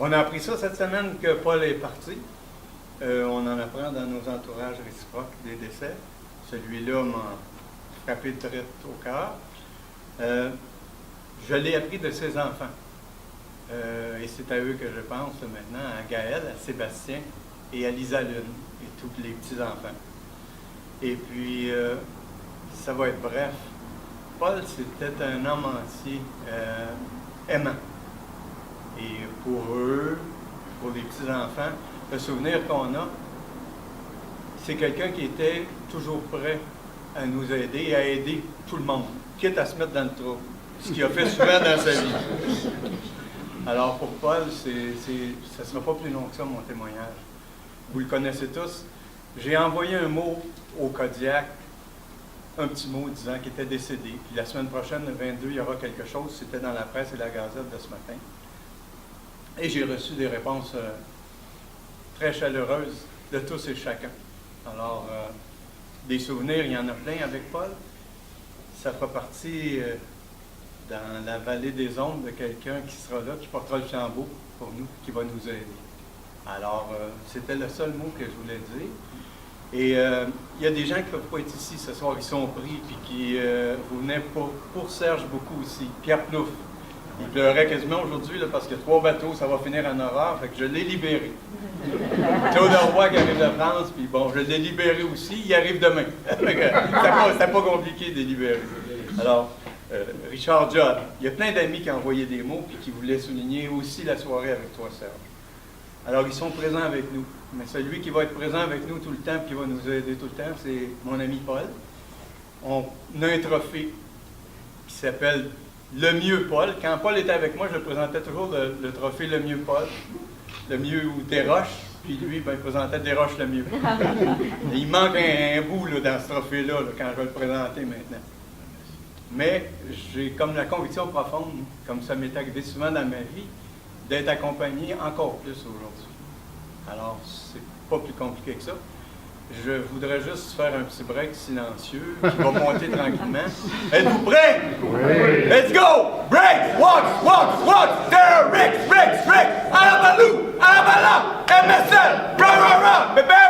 On a appris ça cette semaine que Paul est parti. On en apprend dans nos entourages réciproques des décès. Celui-là m'a frappé très au cœur. Je l'ai appris de ses enfants. Et c'est à eux que je pense maintenant, à Gaël, à Sébastien et à Lisa Lune et tous les petits-enfants. Et puis, ça va être bref. Paul, c'était un homme entier, aimant. Et pour eux, pour les petits-enfants, le souvenir qu'on a, c'est quelqu'un qui était toujours prêt à nous aider et à aider tout le monde, quitte à se mettre dans le trou, ce qu'il a fait souvent dans sa vie. Alors pour Paul, ça ne sera pas plus long que ça, mon témoignage. Vous le connaissez tous. J'ai envoyé un mot au Kodiak, un petit mot disant qu'il était décédé. Puis la semaine prochaine, le 22, il y aura quelque chose. C'était dans la presse et la Gazette de ce matin. Et j'ai reçu des réponses très chaleureuses de tous et chacun. Alors, des souvenirs, il y en a plein avec Paul. Ça fera partie dans la vallée des ombres de quelqu'un qui sera là, qui portera le flambeau pour nous, qui va nous aider. Alors, c'était le seul mot que je voulais dire. Et il y a des gens qui ne peuvent pas être ici ce soir, ils sont pris, puis qui vous venez pour Serge beaucoup aussi. Pierre Plouffe. Il pleurait quasiment aujourd'hui parce que 3 bateaux, ça va finir en horreur, fait que je l'ai libéré. Claude Roy qui arrive de France, puis bon, je l'ai libéré aussi, il arrive demain. C'était pas compliqué de les libérer. Alors, Richard Judd, il y a plein d'amis qui ont envoyé des mots puis qui voulaient souligner aussi la soirée avec toi, Serge. Alors, ils sont présents avec nous. Mais celui qui va être présent avec nous tout le temps et qui va nous aider tout le temps, c'est mon ami Paul. On a un trophée qui s'appelle Le Mieux Paul. Quand Paul était avec moi, je présentais toujours le trophée Le Mieux Paul. Le mieux ou Desroches. Puis lui, ben, il présentait Desroches le mieux. Et il manque un bout là, dans ce trophée-là quand je vais le présenter maintenant. Mais j'ai comme la conviction profonde, comme ça m'est arrivé souvent dans ma vie, d'être accompagné encore plus aujourd'hui. Alors, c'est pas plus compliqué que ça. Je voudrais juste faire un petit break silencieux qui va monter tranquillement. Êtes-vous prêts? Oui! Let's go! Break! Walk! There! Rick! Alabalou! Alabala! MSL! Ra! Bébé!